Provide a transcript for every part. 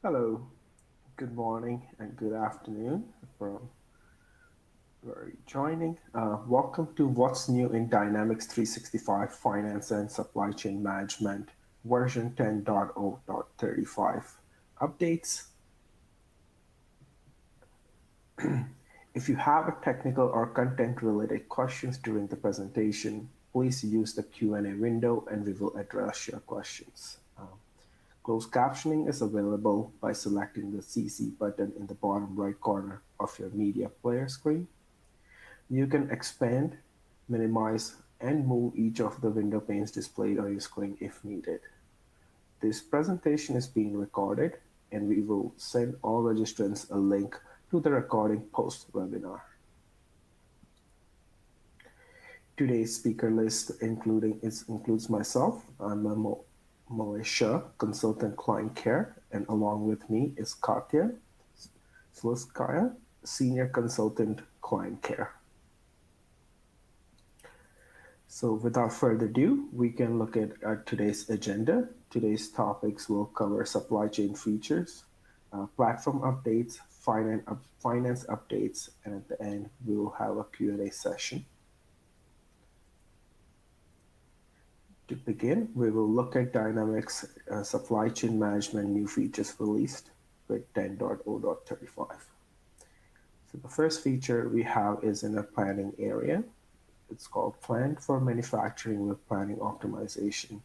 Hello, good morning, and good afternoon from where you're joining. Welcome to What's New in Dynamics 365 Finance and Supply Chain Management version 10.0.35 updates. If you have a technical or content related questions during the presentation, please use the Q&A window and we will address your questions. Closed captioning is available by selecting the CC button in the bottom right corner of your media player screen. You can expand, minimize, and move each of the window panes displayed on your screen if needed. This presentation is being recorded, and we will send all registrants a link to the recording post-webinar. Today's speaker list includes myself. I'm a Malaysia consultant client care, and along with me is Katya Sluskaya, senior consultant client care. So without further ado, we can look at today's agenda. Today's topics will cover supply chain features, platform updates, finance updates, and at the end, we will have a Q&A session. To begin, we will look at Dynamics supply chain management new features released with 10.0.35. So the first feature we have is in a planning area. It's called Plan for Manufacturing with Planning Optimization.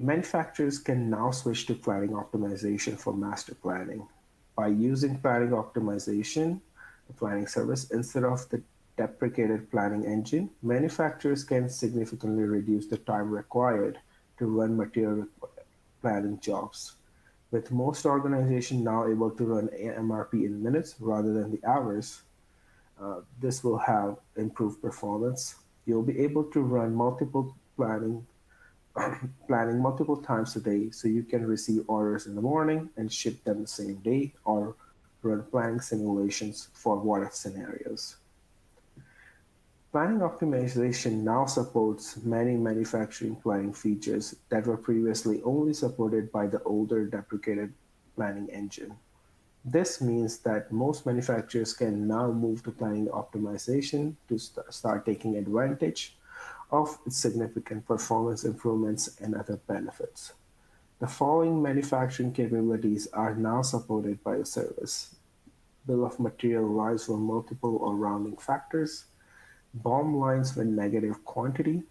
Manufacturers can now switch to planning optimization for master planning. By using planning optimization, the planning service, instead of the deprecated planning engine, manufacturers can significantly reduce the time required to run material planning jobs. With most organizations now able to run MRP in minutes rather than the hours, this will have improved performance. You'll be able to run multiple planning multiple times a day, so you can receive orders in the morning and ship them the same day, or run planning simulations for what-if scenarios. Planning optimization now supports many manufacturing planning features that were previously only supported by the older deprecated planning engine. This means that most manufacturers can now move to planning optimization to start taking advantage of its significant performance improvements and other benefits. The following manufacturing capabilities are now supported by the service: bill of material lines for multiple or rounding factors, BOM lines with negative quantity,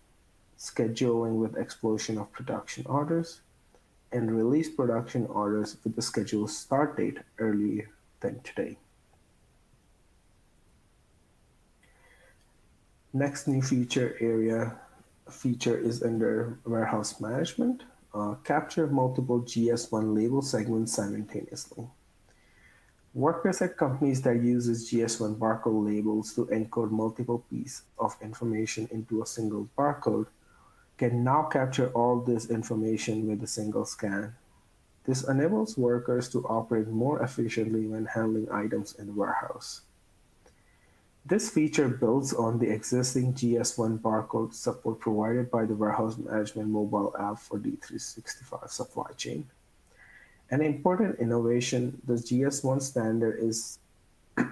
scheduling with explosion of production orders, and release production orders with the scheduled start date earlier than today. Next new feature is under warehouse management. Capture multiple GS1 label segments simultaneously. Workers at companies that uses GS1 barcode labels to encode multiple pieces of information into a single barcode can now capture all this information with a single scan. This enables workers to operate more efficiently when handling items in the warehouse. This feature builds on the existing GS1 barcode support provided by the Warehouse Management mobile app for D365 supply chain. An important innovation, the GS1 standard is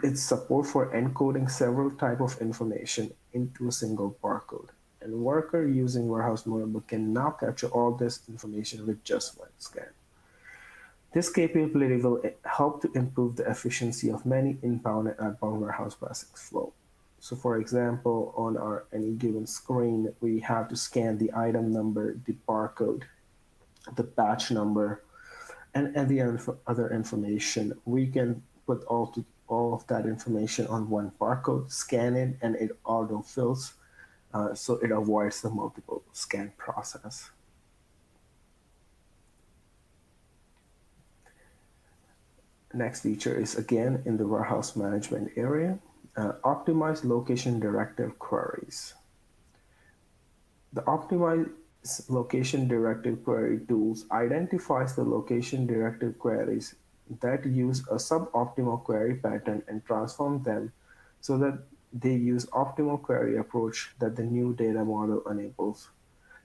its support for encoding several types of information into a single barcode. And a worker using Warehouse Mobile can now capture all this information with just one scan. This capability will help to improve the efficiency of many inbound and outbound warehouse processing flow. So for example, on our any given screen, we have to scan the item number, the barcode, the batch number, and the other information. We can put all of that information on one barcode, scan it, and it auto fills, so it avoids the multiple scan process. Next feature is again in the warehouse management area, optimize location directive queries. The optimize location directive query tools identifies the location directive queries that use a suboptimal query pattern and transform them so that they use optimal query approach that the new data model enables.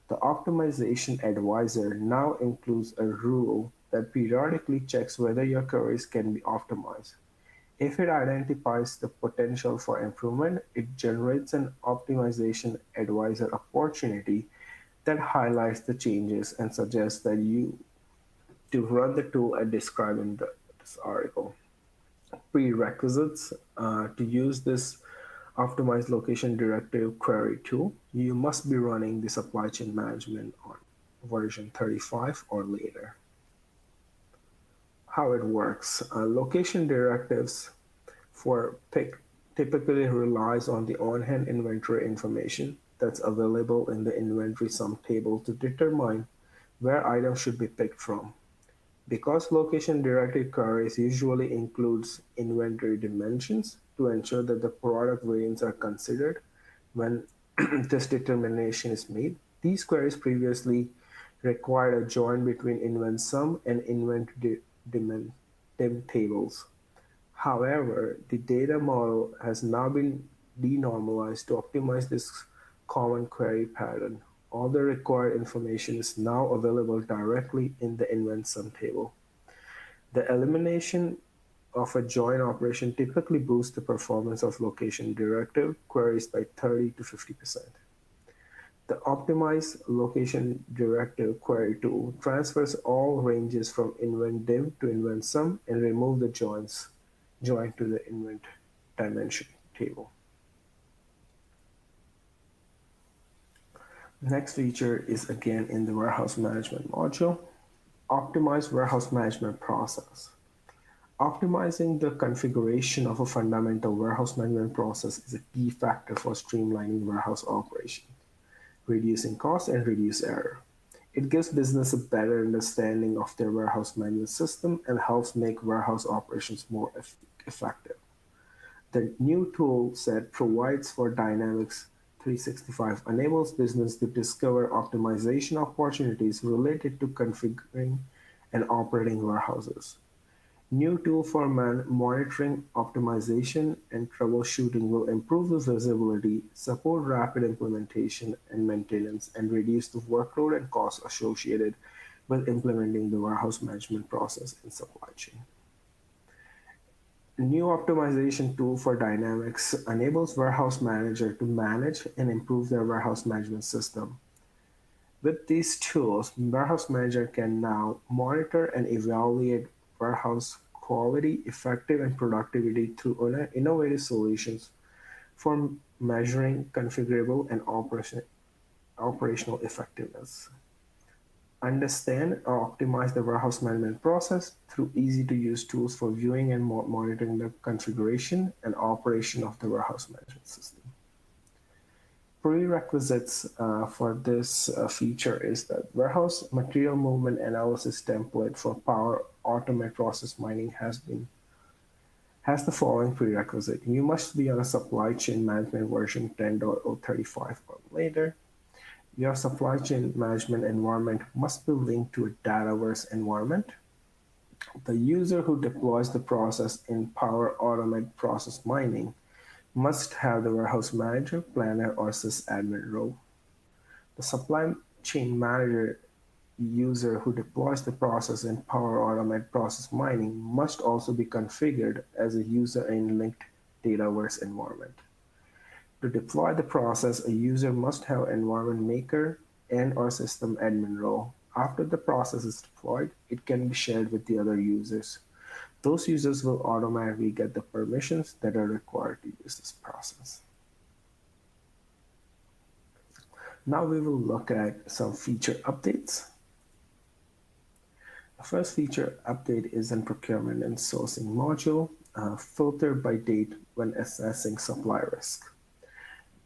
The optimization advisor now includes a rule that periodically checks whether your queries can be optimized. If it identifies the potential for improvement, it generates an optimization advisor opportunity that highlights the changes and suggests that you to run the tool as described in this article. Prerequisites to use this optimized location directive query tool, you must be running the supply chain management on version 35 or later. How it works. Location directives for pick typically relies on the on-hand inventory information that's available in the inventory sum table to determine where items should be picked from. Because location-directed queries usually includes inventory dimensions to ensure that the product variants are considered when this determination is made, these queries previously required a join between InventSum and inventory dim tables. However, the data model has now been denormalized to optimize this common query pattern. All the required information is now available directly in the InventSum table. The elimination of a join operation typically boosts the performance of location directive queries by 30 to 50%. The optimized location directive query tool transfers all ranges from InventDiv to InventSum and remove the joins joined to the invent dimension table. Next feature is again in the warehouse management module, optimize warehouse management process. Optimizing the configuration of a fundamental warehouse management process is a key factor for streamlining warehouse operations, reducing costs and reduce error. It gives business a better understanding of their warehouse management system and helps make warehouse operations more effective. The new tool set provides for Dynamics 365 enables business to discover optimization opportunities related to configuring and operating warehouses. New tool for monitoring, optimization, and troubleshooting will improve the visibility, support rapid implementation and maintenance, and reduce the workload and costs associated with implementing the warehouse management process in supply chain. A new optimization tool for Dynamics enables Warehouse Manager to manage and improve their warehouse management system. With these tools, Warehouse Manager can now monitor and evaluate warehouse quality, effective, and productivity through innovative solutions for measuring configurable and operational effectiveness. Understand or optimize the warehouse management process through easy-to-use tools for viewing and monitoring the configuration and operation of the warehouse management system. Prerequisites for this feature is that warehouse material movement analysis template for Power Automate process mining has the following prerequisite. You must be on a supply chain management version 10.035 or later. Your supply chain management environment must be linked to a Dataverse environment. The user who deploys the process in Power Automate process mining must have the warehouse manager, planner, or sysadmin role. The supply chain manager user who deploys the process in Power Automate process mining must also be configured as a user in linked Dataverse environment. To deploy the process, a user must have environment maker and or system admin role. After the process is deployed, it can be shared with the other users. Those users will automatically get the permissions that are required to use this process. Now we will look at some feature updates. The first feature update is in procurement and sourcing module, filter by date when assessing supply risk.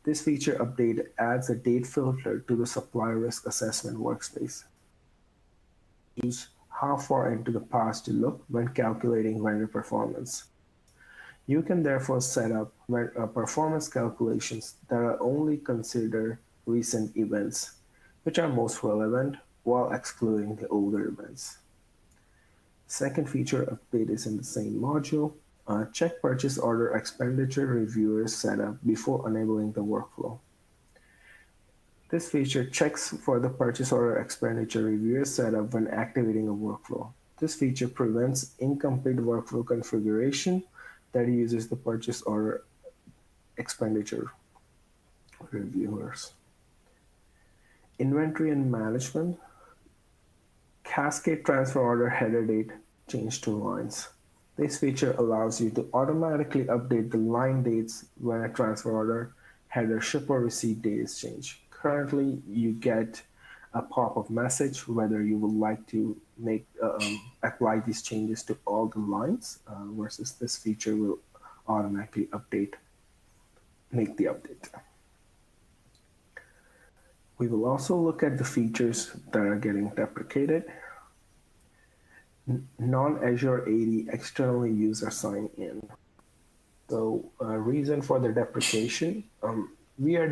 This feature update adds a date filter to the supply risk assessment workspace. Choose how far into the past to look when calculating vendor performance. You can therefore set up performance calculations that are only consider recent events, which are most relevant, while excluding the older events. Second feature update is in the same module. Check purchase order expenditure reviewer setup before enabling the workflow. This feature checks for the purchase order expenditure reviewer setup when activating a workflow. This feature prevents incomplete workflow configuration that uses the purchase order expenditure reviewers. Inventory and management. Cascade transfer order header date change to lines. This feature allows you to automatically update the line dates when a transfer order header ship or receipt date is changed. Currently, you get a pop-up message whether you would like to make apply these changes to all the lines versus this feature will automatically make the update. We will also look at the features that are getting deprecated. Non-Azure AD externally user sign in. So reason for the deprecation, we are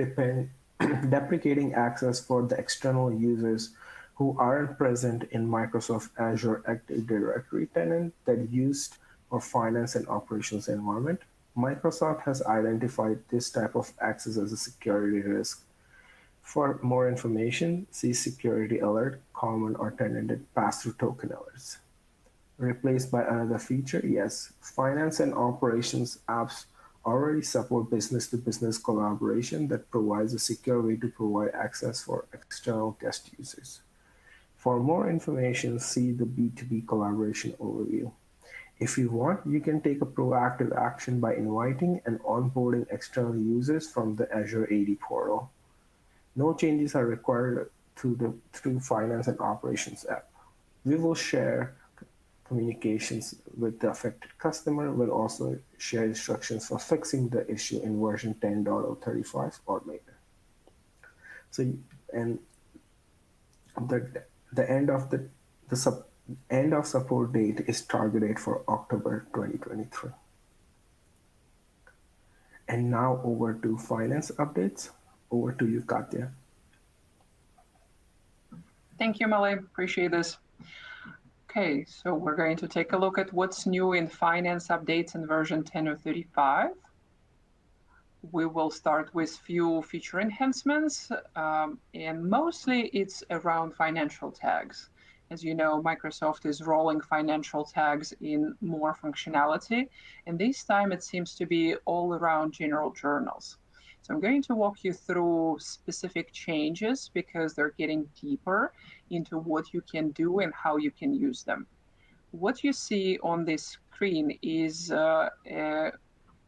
deprecating access for the external users who aren't present in Microsoft Azure Active Directory tenant that used our finance and operations environment. Microsoft has identified this type of access as a security risk. For more information, see security alert, common or tenanted pass-through token alerts. Replaced by another feature, yes, finance and operations apps already support business-to-business collaboration that provides a secure way to provide access for external guest users. For more information, see the B2B collaboration overview. If you want, you can take a proactive action by inviting and onboarding external users from the Azure AD portal. No changes are required through Finance and Operations app. We will share communications with the affected customer. We'll also share instructions for fixing the issue in version 10.035 or later. So, and the end of support date is targeted for October 2023. And now over to finance updates. Over to you, Katya. Thank you, Malay. Appreciate this. Okay, so we're going to take a look at what's new in finance updates in version 10.035. We will start with few feature enhancements, and mostly it's around financial tags. As you know, Microsoft is rolling financial tags in more functionality, and this time it seems to be all around general journals. So I'm going to walk you through specific changes because they're getting deeper into what you can do and how you can use them. What you see on this screen is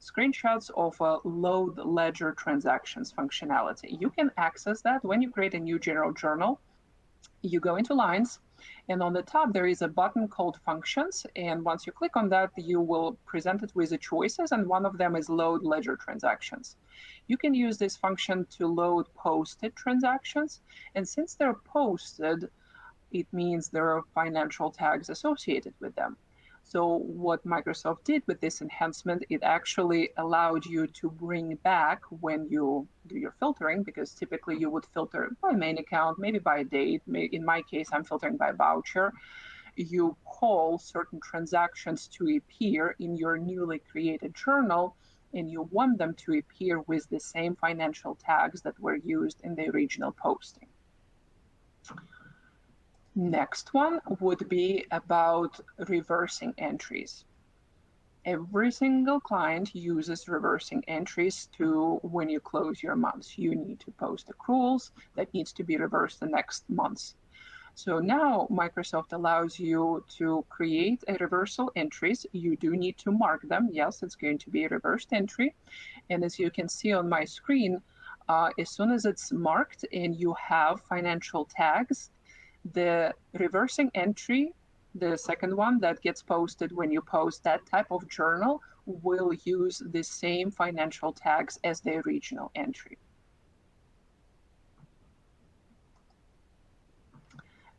screenshots of a load ledger transactions functionality. You can access that when you create a new general journal. You go into lines, and on the top there is a button called functions, and once you click on that you will present it with the choices, and one of them is load ledger transactions. You can use this function to load posted transactions, and since they're posted, it means there are financial tags associated with them. So what Microsoft did with this enhancement, it actually allowed you to bring back when you do your filtering, because typically you would filter by main account, maybe by date. In my case, I'm filtering by voucher. You call certain transactions to appear in your newly created journal, and you want them to appear with the same financial tags that were used in the original posting. Next one would be about reversing entries. Every single client uses reversing entries to when you close your months. You need to post accruals that needs to be reversed the next month. So now Microsoft allows you to create a reversal entries. You do need to mark them. Yes, it's going to be a reversed entry. And as you can see on my screen, as soon as it's marked and you have financial tags, the reversing entry, the second one that gets posted when you post that type of journal, will use the same financial tags as the original entry.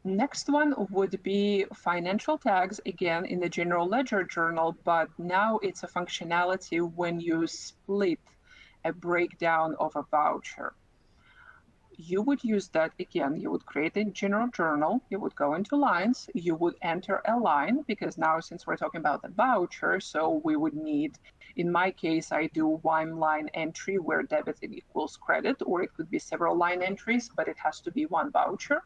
Next one would be financial tags, again in the general ledger journal, but now it's a functionality when you split a breakdown of a voucher. You would use that again, you would create a general journal, you would go into lines, you would enter a line, because now since we're talking about the voucher, so we would need, in my case, I do one line entry where debit equals credit, or it could be several line entries, but it has to be one voucher.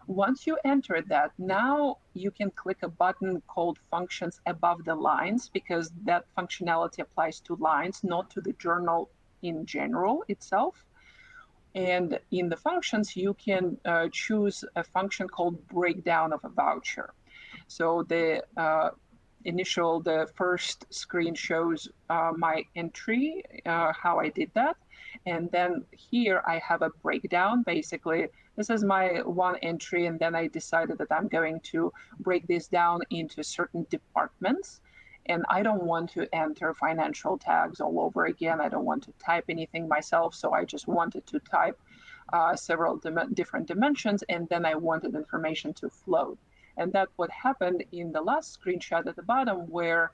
Once you enter that, now you can click a button called Functions above the lines, because that functionality applies to lines, not to the journal in general itself. And in the functions, you can choose a function called breakdown of a voucher. So the first screen shows my entry, how I did that. And then here I have a breakdown. Basically, this is my one entry, and then I decided that I'm going to break this down into certain departments. And I don't want to enter financial tags all over again. I don't want to type anything myself. So I just wanted to type several different dimensions, and then I wanted information to float. And that's what happened in the last screenshot at the bottom, where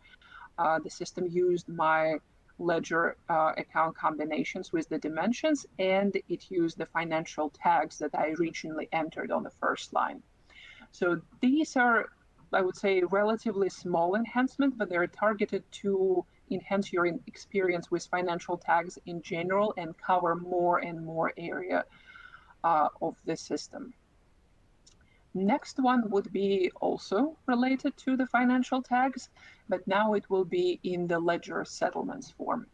the system used my ledger account combinations with the dimensions, and it used the financial tags that I originally entered on the first line. So these are, I would say, relatively small enhancements, but they're targeted to enhance your experience with financial tags in general and cover more and more area of the system. Next one would be also related to the financial tags, but now it will be in the ledger settlements form.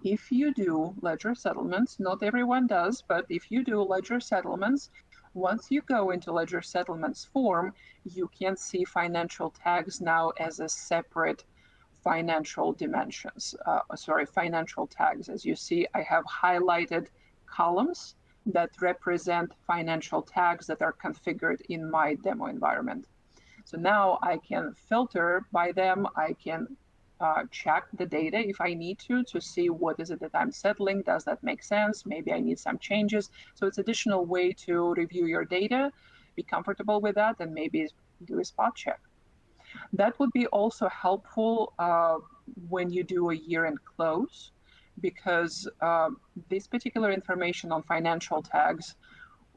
If you do ledger settlements, not everyone does, but if you do ledger settlements, once you go into ledger settlements form, you can see financial tags now as a separate financial financial tags. As you see, I have highlighted columns that represent financial tags that are configured in my demo environment. So now I can filter by them. I can check the data if I need to see what is it that I'm settling. Does that make sense? Maybe I need some changes. So it's additional way to review your data, be comfortable with that, and maybe do a spot check. That would be also helpful when you do a year-end close, because this particular information on financial tags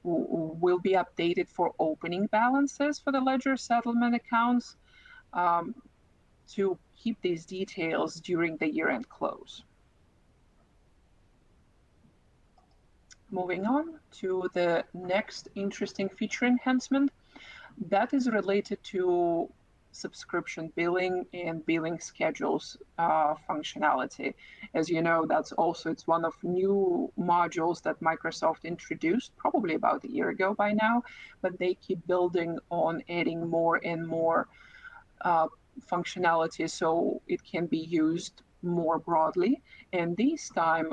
will be updated for opening balances for the ledger settlement accounts to keep these details during the year-end close. Moving on to the next interesting feature enhancement, that is related to subscription billing and billing schedules functionality. As you know, it's one of new modules that Microsoft introduced probably about a year ago by now, but they keep building on adding more and more functionality so it can be used more broadly. And this time,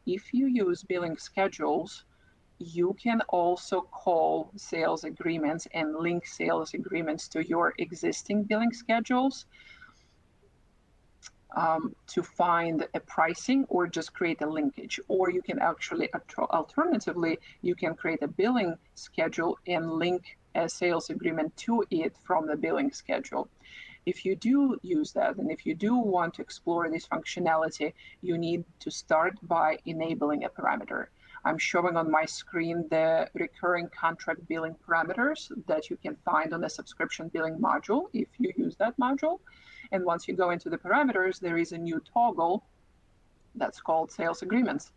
if you use billing schedules, you can also call sales agreements and link sales agreements to your existing billing schedules to find a pricing or just create a linkage. Or you can actually, alternatively, you can create a billing schedule and link a sales agreement to it from the billing schedule. If you do use that, and if you do want to explore this functionality, you need to start by enabling a parameter. I'm showing on my screen the recurring contract billing parameters that you can find on the subscription billing module if you use that module. And once you go into the parameters, there is a new toggle that's called sales agreements.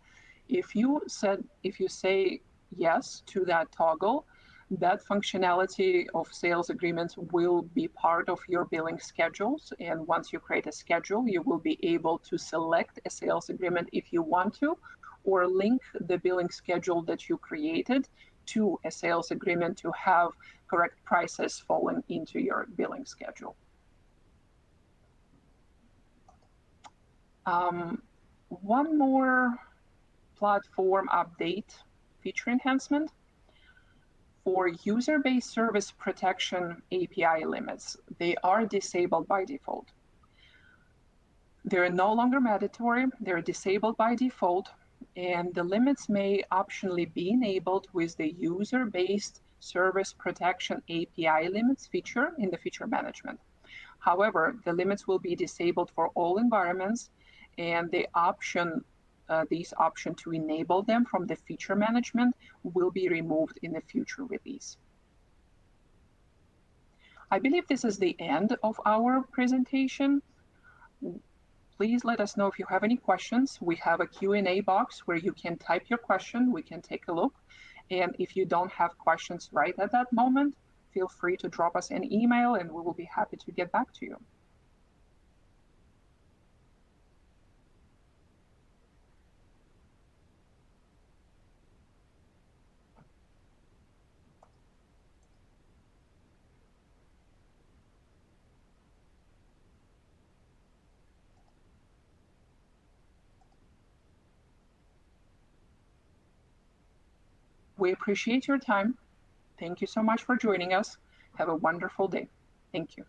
If you say yes to that toggle, that functionality of sales agreements will be part of your billing schedules. And once you create a schedule, you will be able to select a sales agreement if you want to, or link the billing schedule that you created to a sales agreement to have correct prices falling into your billing schedule. One more platform update feature enhancement. For user-based service protection API limits, they are disabled by default. They're no longer mandatory, they're disabled by default, and the limits may optionally be enabled with the user-based service protection API limits feature in the feature management. However, the limits will be disabled for all environments, and this option to enable them from the feature management will be removed in the future release. I believe this is the end of our presentation. Please let us know if you have any questions. We have a Q&A box where you can type your question. We can take a look. And if you don't have questions right at that moment, feel free to drop us an email and we will be happy to get back to you. We appreciate your time. Thank you so much for joining us. Have a wonderful day. Thank you.